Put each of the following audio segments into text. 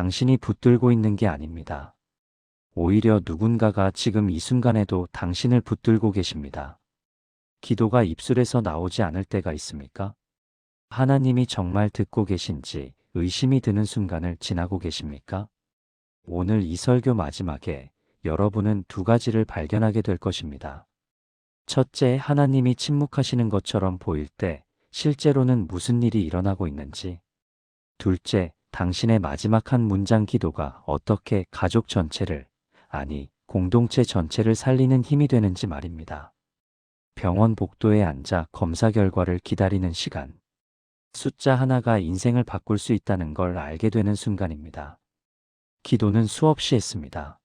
당신이 붙들고 있는 게 아닙니다. 오히려 누군가가 지금 이 순간에도 당신을 붙들고 계십니다. 기도가 입술에서 나오지 않을 때가 있습니까? 하나님이 정말 듣고 계신지 의심이 드는 순간을 지나고 계십니까? 오늘 이 설교 마지막에 여러분은 두 가지를 발견하게 될 것입니다. 첫째, 하나님이 침묵하시는 것처럼 보일 때 실제로는 무슨 일이 일어나고 있는지. 둘째, 당신의 마지막 한 문장 기도가 어떻게 가족 전체를, 아니, 공동체 전체를 살리는 힘이 되는지 말입니다. 병원 복도에 앉아 검사 결과를 기다리는 시간. 숫자 하나가 인생을 바꿀 수 있다는 걸 알게 되는 순간입니다. 기도는 수없이 했습니다.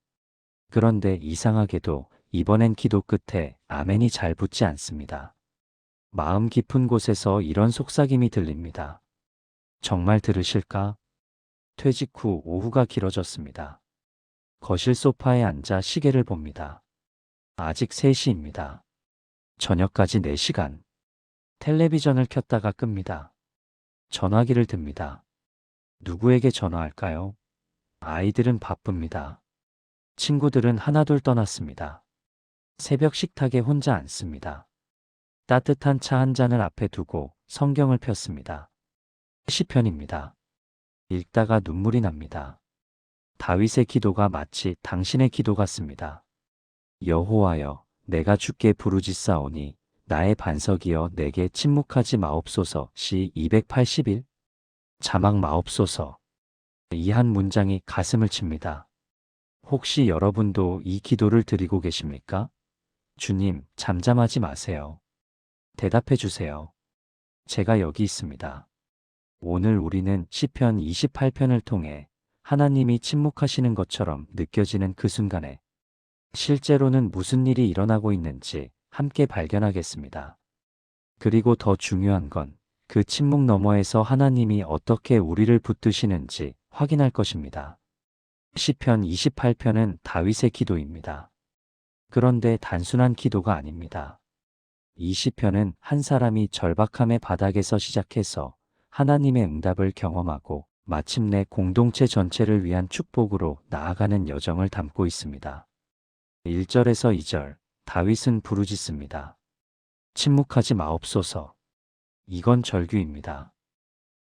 그런데 이상하게도 이번엔 기도 끝에 아멘이 잘 붙지 않습니다. 마음 깊은 곳에서 이런 속삭임이 들립니다. 정말 들으실까? 퇴직 후 오후가 길어졌습니다. 거실 소파에 앉아 시계를 봅니다. 아직 3시입니다. 저녁까지 4시간. 텔레비전을 켰다가 끕니다. 전화기를 듭니다. 누구에게 전화할까요? 아이들은 바쁩니다. 친구들은 하나둘 떠났습니다. 새벽 식탁에 혼자 앉습니다. 따뜻한 차 한 잔을 앞에 두고 성경을 폈습니다. 시편입니다. 읽다가 눈물이 납니다. 다윗의 기도가 마치 당신의 기도 같습니다. 여호와여, 내가 주께 부르짖사오니 나의 반석이여 내게 침묵하지 마옵소서. 시 281. 자막 마옵소서. 이 한 문장이 가슴을 칩니다. 혹시 여러분도 이 기도를 드리고 계십니까? 주님, 잠잠하지 마세요. 대답해 주세요. 제가 여기 있습니다. 오늘 우리는 시편 28편을 통해 하나님이 침묵하시는 것처럼 느껴지는 그 순간에 실제로는 무슨 일이 일어나고 있는지 함께 발견하겠습니다. 그리고 더 중요한 건 그 침묵 너머에서 하나님이 어떻게 우리를 붙드시는지 확인할 것입니다. 시편 28편은 다윗의 기도입니다. 그런데 단순한 기도가 아닙니다. 이 시편은 한 사람이 절박함의 바닥에서 시작해서 하나님의 응답을 경험하고 마침내 공동체 전체를 위한 축복으로 나아가는 여정을 담고 있습니다. 1절에서 2절, 다윗은 부르짖습니다. 침묵하지 마옵소서. 이건 절규입니다.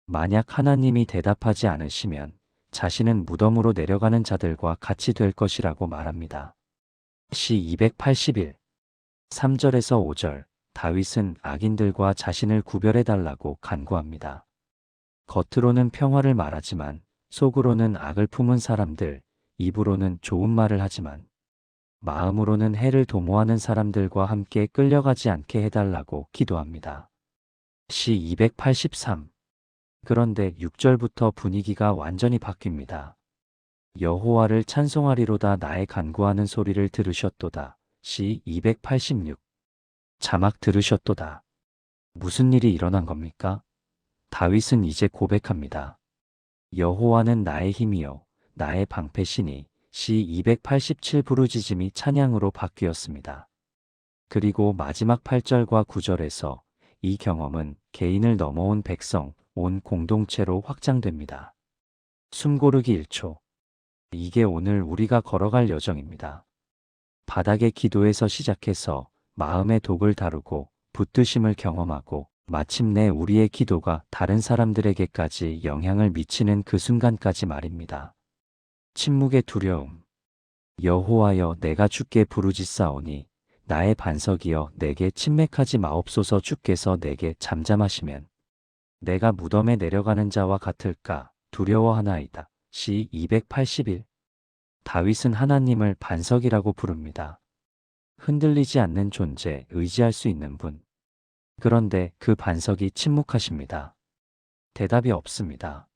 만약 하나님이 대답하지 않으시면 자신은 무덤으로 내려가는 자들과 같이 될 것이라고 말합니다. 시 281. 3절에서 5절, 다윗은 악인들과 자신을 구별해달라고 간구합니다. 겉으로는 평화를 말하지만 속으로는 악을 품은 사람들, 입으로는 좋은 말을 하지만 마음으로는 해를 도모하는 사람들과 함께 끌려가지 않게 해달라고 기도합니다. 시 283. 그런데 6절부터 분위기가 완전히 바뀝니다. 여호와를 찬송하리로다 나의 간구하는 소리를 들으셨도다. 시 286. 자막 들으셨도다. 무슨 일이 일어난 겁니까? 다윗은 이제 고백합니다. 여호와는 나의 힘이요 나의 방패시니. 시 287 부르짖음이 찬양으로 바뀌었습니다. 그리고 마지막 8절과 9절에서 이 경험은 개인을 넘어온 백성, 온 공동체로 확장됩니다. 숨고르기 1초. 이게 오늘 우리가 걸어갈 여정입니다. 바닥의 기도에서 시작해서 마음의 독을 다루고 붙드심을 경험하고 마침내 우리의 기도가 다른 사람들에게까지 영향을 미치는 그 순간까지 말입니다. 침묵의 두려움. 여호와여 내가 주께 부르짖사오니 나의 반석이여 내게 침맥하지 마옵소서. 주께서 내게 잠잠하시면 내가 무덤에 내려가는 자와 같을까 두려워하나이다. 시 281. 다윗은 하나님을 반석이라고 부릅니다. 흔들리지 않는 존재, 의지할 수 있는 분. 그런데 그 반석이 침묵하십니다. 대답이 없습니다.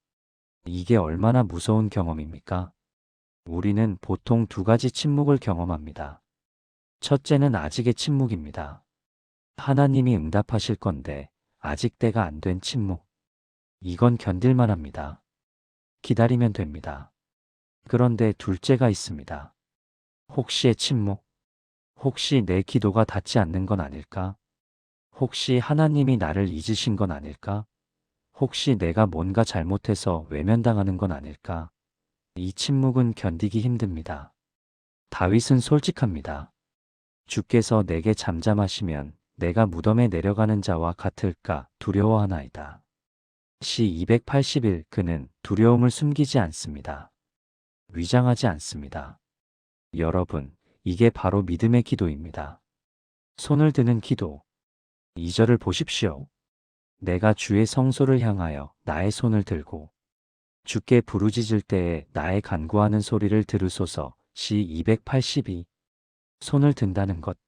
이게 얼마나 무서운 경험입니까? 우리는 보통 두 가지 침묵을 경험합니다. 첫째는 아직의 침묵입니다. 하나님이 응답하실 건데 아직 때가 안 된 침묵. 이건 견딜만 합니다. 기다리면 됩니다. 그런데 둘째가 있습니다. 혹시의 침묵. 혹시 내 기도가 닿지 않는 건 아닐까? 혹시 하나님이 나를 잊으신 건 아닐까? 혹시 내가 뭔가 잘못해서 외면당하는 건 아닐까? 이 침묵은 견디기 힘듭니다. 다윗은 솔직합니다. 주께서 내게 잠잠하시면 내가 무덤에 내려가는 자와 같을까 두려워하나이다. 시 281. 그는 두려움을 숨기지 않습니다. 위장하지 않습니다. 여러분, 이게 바로 믿음의 기도입니다. 손을 드는 기도. 2절을 보십시오. 내가 주의 성소를 향하여 나의 손을 들고 주께 부르짖을 때에 나의 간구하는 소리를 들으소서. 시 282. 손을 든다는 것.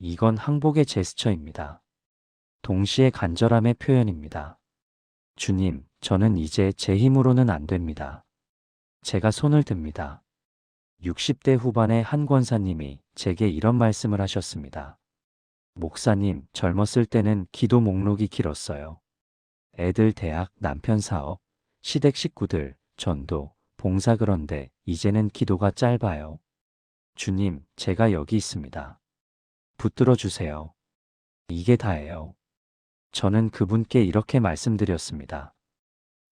이건 항복의 제스처입니다. 동시에 간절함의 표현입니다. 주님, 저는 이제 제 힘으로는 안 됩니다. 제가 손을 듭니다. 60대 후반의 한 권사님이 제게 이런 말씀을 하셨습니다. 목사님, 젊었을 때는 기도 목록이 길었어요. 애들 대학, 남편 사업, 시댁 식구들, 전도, 봉사. 그런데 이제는 기도가 짧아요. 주님, 제가 여기 있습니다. 붙들어 주세요. 이게 다예요. 저는 그분께 이렇게 말씀드렸습니다.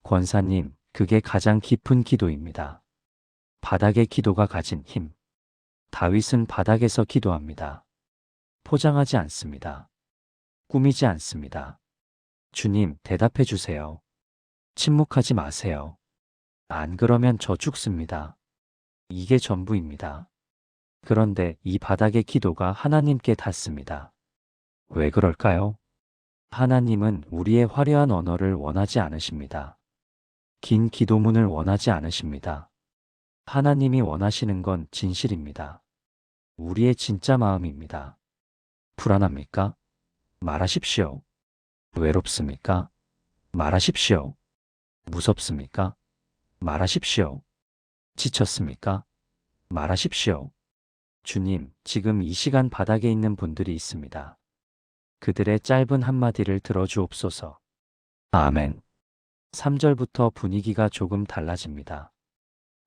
권사님, 그게 가장 깊은 기도입니다. 바닥의 기도가 가진 힘. 다윗은 바닥에서 기도합니다. 포장하지 않습니다. 꾸미지 않습니다. 주님, 대답해 주세요. 침묵하지 마세요. 안 그러면 저 죽습니다. 이게 전부입니다. 그런데 이 바닥의 기도가 하나님께 닿습니다. 왜 그럴까요? 하나님은 우리의 화려한 언어를 원하지 않으십니다. 긴 기도문을 원하지 않으십니다. 하나님이 원하시는 건 진실입니다. 우리의 진짜 마음입니다. 불안합니까? 말하십시오. 외롭습니까? 말하십시오. 무섭습니까? 말하십시오. 지쳤습니까? 말하십시오. 주님, 지금 이 시간 바닥에 있는 분들이 있습니다. 그들의 짧은 한마디를 들어주옵소서. 아멘. 3절부터 분위기가 조금 달라집니다.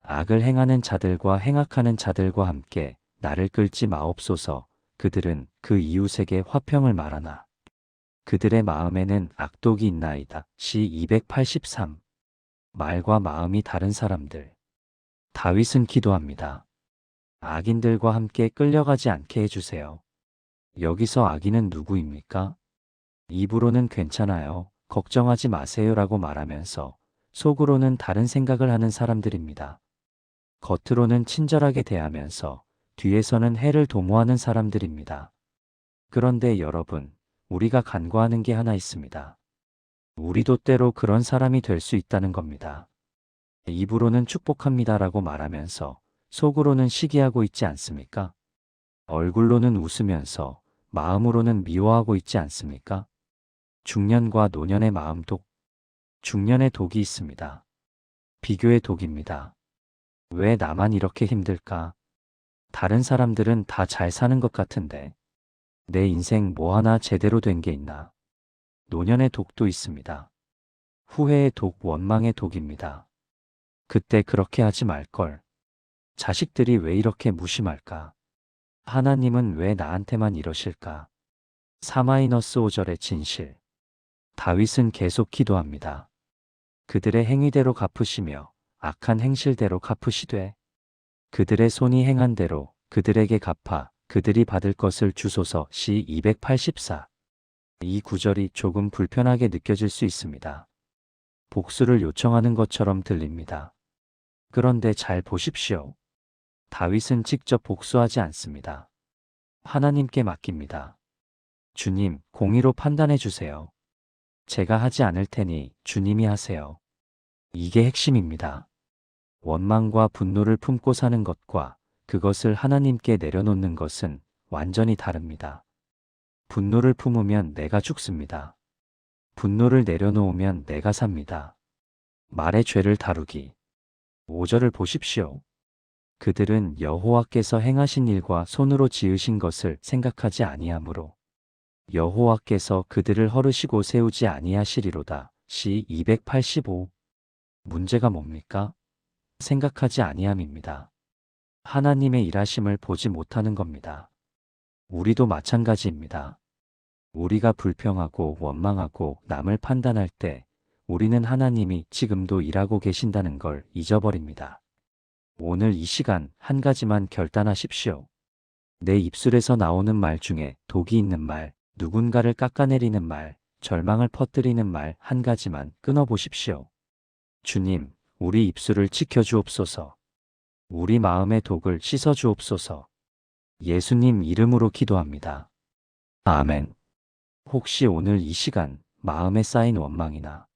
악을 행하는 자들과 행악하는 자들과 함께 나를 끌지 마옵소서. 그들은 그 이웃에게 화평을 말하나 그들의 마음에는 악독이 있나이다. 시 283. 말과 마음이 다른 사람들. 다윗은 기도합니다. 악인들과 함께 끌려가지 않게 해주세요. 여기서 악인은 누구입니까? 입으로는 괜찮아요. 걱정하지 마세요라고 말하면서 속으로는 다른 생각을 하는 사람들입니다. 겉으로는 친절하게 대하면서 뒤에서는 해를 도모하는 사람들입니다. 그런데 여러분, 우리가 간과하는 게 하나 있습니다. 우리도 때로 그런 사람이 될 수 있다는 겁니다. 입으로는 축복합니다라고 말하면서 속으로는 시기하고 있지 않습니까? 얼굴로는 웃으면서 마음으로는 미워하고 있지 않습니까? 중년과 노년의 마음독. 중년의 독이 있습니다. 비교의 독입니다. 왜 나만 이렇게 힘들까? 다른 사람들은 다 잘 사는 것 같은데 내 인생 뭐 하나 제대로 된 게 있나? 노년의 독도 있습니다. 후회의 독, 원망의 독입니다. 그때 그렇게 하지 말걸. 자식들이 왜 이렇게 무심할까? 하나님은 왜 나한테만 이러실까? 4-5절의 진실. 다윗은 계속 기도합니다. 그들의 행위대로 갚으시며 악한 행실대로 갚으시되 그들의 손이 행한 대로 그들에게 갚아 그들이 받을 것을 주소서. 시 284. 이 구절이 조금 불편하게 느껴질 수 있습니다. 복수를 요청하는 것처럼 들립니다. 그런데 잘 보십시오. 다윗은 직접 복수하지 않습니다. 하나님께 맡깁니다. 주님, 공의로 판단해 주세요. 제가 하지 않을 테니 주님이 하세요. 이게 핵심입니다. 원망과 분노를 품고 사는 것과 그것을 하나님께 내려놓는 것은 완전히 다릅니다. 분노를 품으면 내가 죽습니다. 분노를 내려놓으면 내가 삽니다. 말의 죄를 다루기. 5절을 보십시오. 그들은 여호와께서 행하신 일과 손으로 지으신 것을 생각하지 아니하므로 여호와께서 그들을 허르시고 세우지 아니하시리로다. 시 285. 문제가 뭡니까? 생각하지 아니함입니다. 하나님의 일하심을 보지 못하는 겁니다. 우리도 마찬가지입니다. 우리가 불평하고 원망하고 남을 판단할 때 우리는 하나님이 지금도 일하고 계신다는 걸 잊어버립니다. 오늘 이 시간 한 가지만 결단하십시오. 내 입술에서 나오는 말 중에 독이 있는 말, 누군가를 깎아내리는 말, 절망을 퍼뜨리는 말 한 가지만 끊어보십시오. 주님, 우리 입술을 지켜주옵소서. 우리 마음의 독을 씻어주옵소서. 예수님 이름으로 기도합니다. 아멘. 혹시 오늘 이 시간 마음에 쌓인 원망이나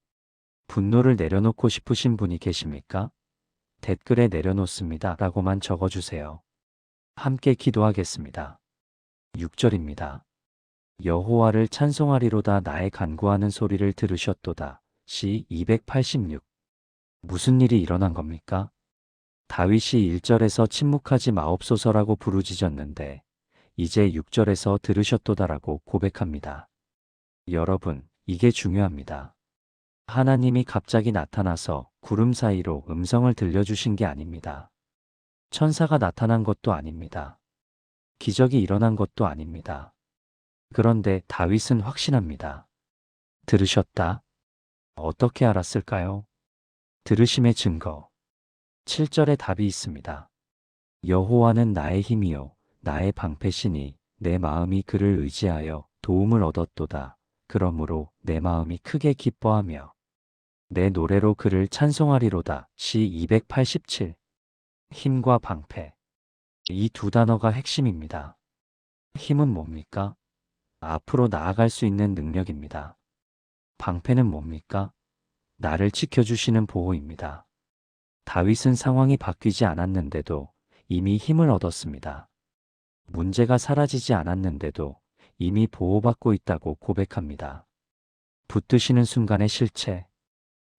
분노를 내려놓고 싶으신 분이 계십니까? 댓글에 내려놓습니다 라고만 적어주세요. 함께 기도하겠습니다. 6절입니다. 여호와를 찬송하리로다 나의 간구하는 소리를 들으셨도다. 시 286. 무슨 일이 일어난 겁니까? 다윗이 1절에서 침묵하지 마옵소서라고 부르짖었는데 이제 6절에서 들으셨도다라고 고백합니다. 여러분, 이게 중요합니다. 하나님이 갑자기 나타나서 구름 사이로 음성을 들려주신 게 아닙니다. 천사가 나타난 것도 아닙니다. 기적이 일어난 것도 아닙니다. 그런데 다윗은 확신합니다. 들으셨다? 어떻게 알았을까요? 들으심의 증거. 7절에 답이 있습니다. 여호와는 나의 힘이요 나의 방패시니 내 마음이 그를 의지하여 도움을 얻었도다. 그러므로 내 마음이 크게 기뻐하며 내 노래로 그를 찬송하리로다. 시 287. 힘과 방패. 이 두 단어가 핵심입니다. 힘은 뭡니까? 앞으로 나아갈 수 있는 능력입니다. 방패는 뭡니까? 나를 지켜주시는 보호입니다. 다윗은 상황이 바뀌지 않았는데도 이미 힘을 얻었습니다. 문제가 사라지지 않았는데도 이미 보호받고 있다고 고백합니다. 붙드시는 순간의 실체.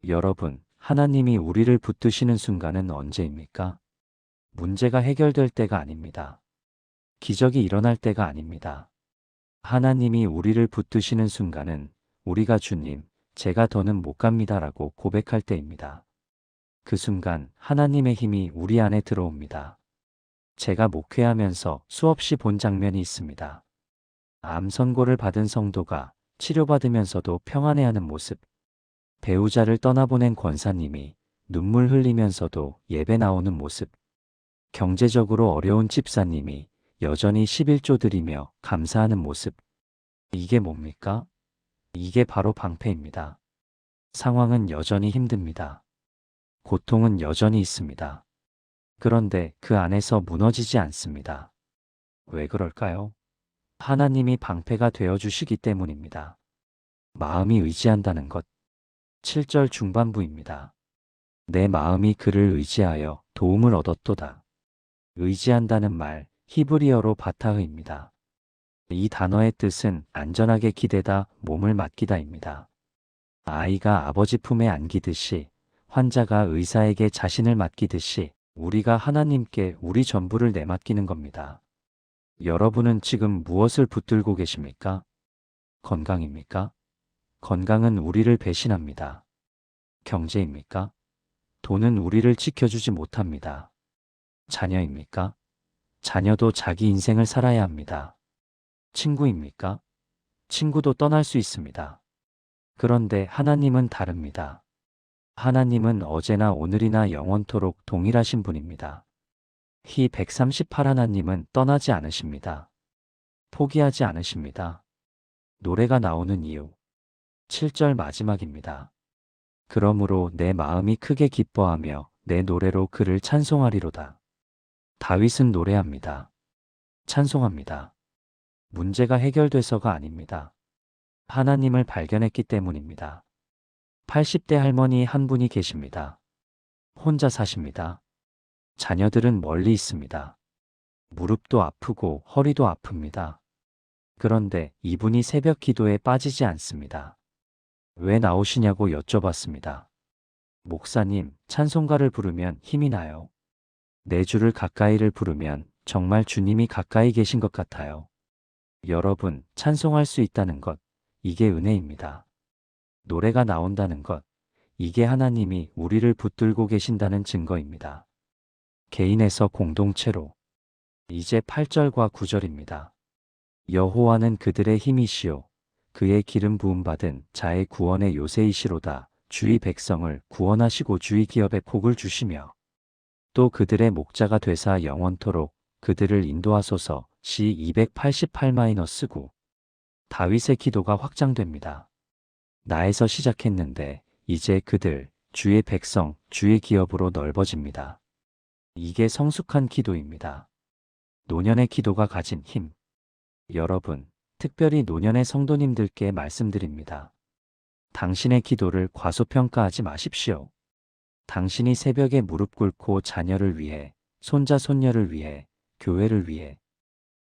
여러분, 하나님이 우리를 붙드시는 순간은 언제입니까? 문제가 해결될 때가 아닙니다. 기적이 일어날 때가 아닙니다. 하나님이 우리를 붙드시는 순간은 우리가 주님, 제가 더는 못 갑니다라고 고백할 때입니다. 그 순간 하나님의 힘이 우리 안에 들어옵니다. 제가 목회하면서 수없이 본 장면이 있습니다. 암 선고를 받은 성도가 치료받으면서도 평안해하는 모습. 배우자를 떠나보낸 권사님이 눈물 흘리면서도 예배 나오는 모습. 경제적으로 어려운 집사님이 여전히 11조 드리며 감사하는 모습. 이게 뭡니까? 이게 바로 방패입니다. 상황은 여전히 힘듭니다. 고통은 여전히 있습니다. 그런데 그 안에서 무너지지 않습니다. 왜 그럴까요? 하나님이 방패가 되어주시기 때문입니다. 마음이 의지한다는 것. 7절 중반부입니다. 내 마음이 그를 의지하여 도움을 얻었도다. 의지한다는 말, 히브리어로 바타흐입니다. 이 단어의 뜻은 안전하게 기대다, 몸을 맡기다입니다. 아이가 아버지 품에 안기듯이, 환자가 의사에게 자신을 맡기듯이 우리가 하나님께 우리 전부를 내맡기는 겁니다. 여러분은 지금 무엇을 붙들고 계십니까? 건강입니까? 건강은 우리를 배신합니다. 경제입니까? 돈은 우리를 지켜주지 못합니다. 자녀입니까? 자녀도 자기 인생을 살아야 합니다. 친구입니까? 친구도 떠날 수 있습니다. 그런데 하나님은 다릅니다. 하나님은 어제나 오늘이나 영원토록 동일하신 분입니다. 히 138 하나님은 떠나지 않으십니다. 포기하지 않으십니다. 노래가 나오는 이유. 7절 마지막입니다. 그러므로 내 마음이 크게 기뻐하며 내 노래로 그를 찬송하리로다. 다윗은 노래합니다. 찬송합니다. 문제가 해결돼서가 아닙니다. 하나님을 발견했기 때문입니다. 80대 할머니 한 분이 계십니다. 혼자 사십니다. 자녀들은 멀리 있습니다. 무릎도 아프고 허리도 아픕니다. 그런데 이분이 새벽 기도에 빠지지 않습니다. 왜 나오시냐고 여쭤봤습니다. 목사님, 찬송가를 부르면 힘이 나요. 내 주를 가까이를 부르면 정말 주님이 가까이 계신 것 같아요. 여러분, 찬송할 수 있다는 것, 이게 은혜입니다. 노래가 나온다는 것, 이게 하나님이 우리를 붙들고 계신다는 증거입니다. 개인에서 공동체로. 이제 8절과 9절입니다. 여호와는 그들의 힘이시요 그의 기름 부음 받은 자의 구원의 요새이시로다. 주의 백성을 구원하시고 주의 기업에 복을 주시며 또 그들의 목자가 되사 영원토록 그들을 인도하소서. 시 288-9. 다윗의 기도가 확장됩니다. 나에서 시작했는데 이제 그들, 주의 백성, 주의 기업으로 넓어집니다. 이게 성숙한 기도입니다. 노년의 기도가 가진 힘. 여러분, 특별히 노년의 성도님들께 말씀드립니다. 당신의 기도를 과소평가하지 마십시오. 당신이 새벽에 무릎 꿇고 자녀를 위해, 손자 손녀를 위해, 교회를 위해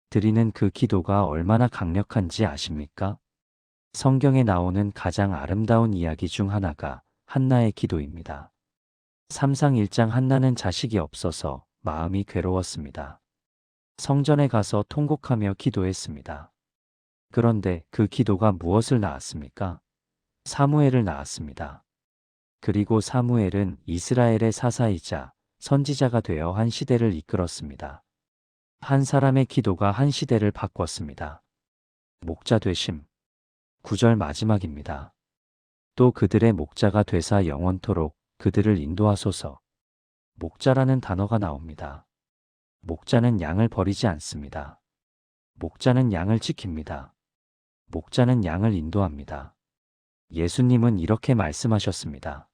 드리는 그 기도가 얼마나 강력한지 아십니까? 성경에 나오는 가장 아름다운 이야기 중 하나가 한나의 기도입니다. 삼상 1장 한나는 자식이 없어서 마음이 괴로웠습니다. 성전에 가서 통곡하며 기도했습니다. 그런데 그 기도가 무엇을 낳았습니까? 사무엘을 낳았습니다. 그리고 사무엘은 이스라엘의 사사이자 선지자가 되어 한 시대를 이끌었습니다. 한 사람의 기도가 한 시대를 바꿨습니다. 목자 되심. 9절 마지막입니다. 또 그들의 목자가 되사 영원토록 그들을 인도하소서. 목자라는 단어가 나옵니다. 목자는 양을 버리지 않습니다. 목자는 양을 지킵니다. 목자는 양을 인도합니다. 예수님은 이렇게 말씀하셨습니다.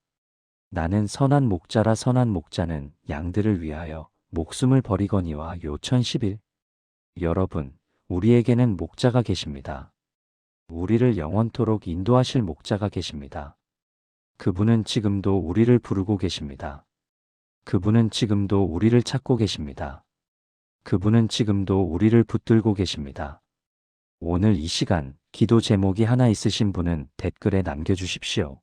나는 선한 목자라. 선한 목자는 양들을 위하여 목숨을 버리거니와. 요천 11. 여러분, 우리에게는 목자가 계십니다. 우리를 영원토록 인도하실 목자가 계십니다. 그분은 지금도 우리를 부르고 계십니다. 그분은 지금도 우리를 찾고 계십니다. 그분은 지금도 우리를 붙들고 계십니다. 오늘 이 시간 기도 제목이 하나 있으신 분은 댓글에 남겨주십시오.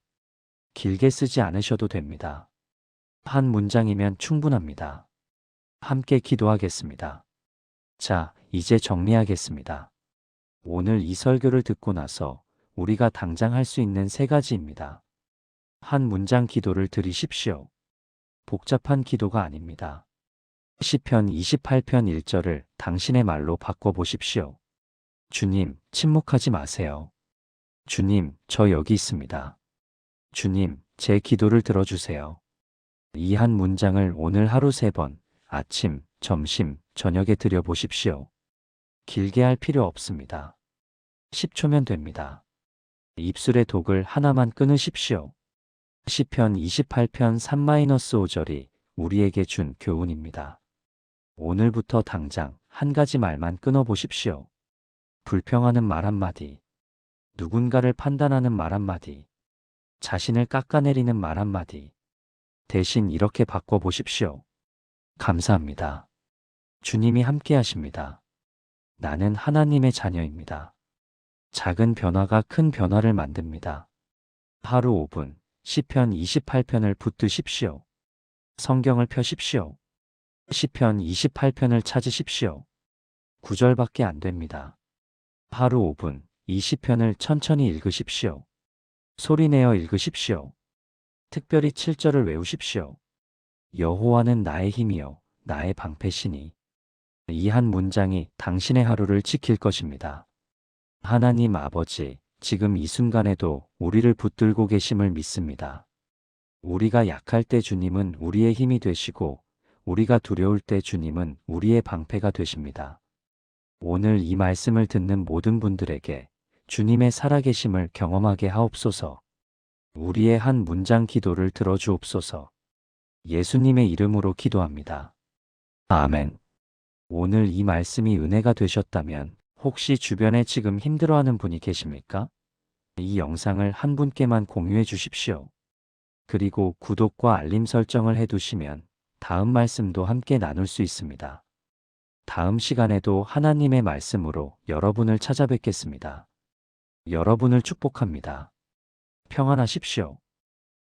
길게 쓰지 않으셔도 됩니다. 한 문장이면 충분합니다. 함께 기도하겠습니다. 자, 이제 정리하겠습니다. 오늘 이 설교를 듣고 나서 우리가 당장 할 수 있는 3가지입니다. 한 문장 기도를 드리십시오. 복잡한 기도가 아닙니다. 시편 28편 1절을 당신의 말로 바꿔보십시오. 주님, 침묵하지 마세요. 주님, 저 여기 있습니다. 주님, 제 기도를 들어주세요. 이 한 문장을 오늘 하루 3번, 아침, 점심, 저녁에 드려보십시오. 길게 할 필요 없습니다. 10초면 됩니다. 입술의 독을 하나만 끊으십시오. 시편 28편 3-5절이 우리에게 준 교훈입니다. 오늘부터 당장 한 가지 말만 끊어보십시오. 불평하는 말 한마디, 누군가를 판단하는 말 한마디, 자신을 깎아내리는 말 한마디. 대신 이렇게 바꿔보십시오. 감사합니다. 주님이 함께 하십니다. 나는 하나님의 자녀입니다. 작은 변화가 큰 변화를 만듭니다. 하루 5분, 시편 28편을 붙드십시오. 성경을 펴십시오. 시편 28편을 찾으십시오. 9절밖에 안 됩니다. 하루 5분, 이 시편을 천천히 읽으십시오. 소리내어 읽으십시오. 특별히 7절을 외우십시오. 여호와는 나의 힘이요, 나의 방패시니. 이 한 문장이 당신의 하루를 지킬 것입니다. 하나님 아버지, 지금 이 순간에도 우리를 붙들고 계심을 믿습니다. 우리가 약할 때 주님은 우리의 힘이 되시고, 우리가 두려울 때 주님은 우리의 방패가 되십니다. 오늘 이 말씀을 듣는 모든 분들에게 주님의 살아계심을 경험하게 하옵소서. 우리의 한 문장 기도를 들어주옵소서. 예수님의 이름으로 기도합니다. 아멘. 오늘 이 말씀이 은혜가 되셨다면 혹시 주변에 지금 힘들어하는 분이 계십니까? 이 영상을 한 분께만 공유해 주십시오. 그리고 구독과 알림 설정을 해두시면 다음 말씀도 함께 나눌 수 있습니다. 다음 시간에도 하나님의 말씀으로 여러분을 찾아뵙겠습니다. 여러분을 축복합니다. 평안하십시오.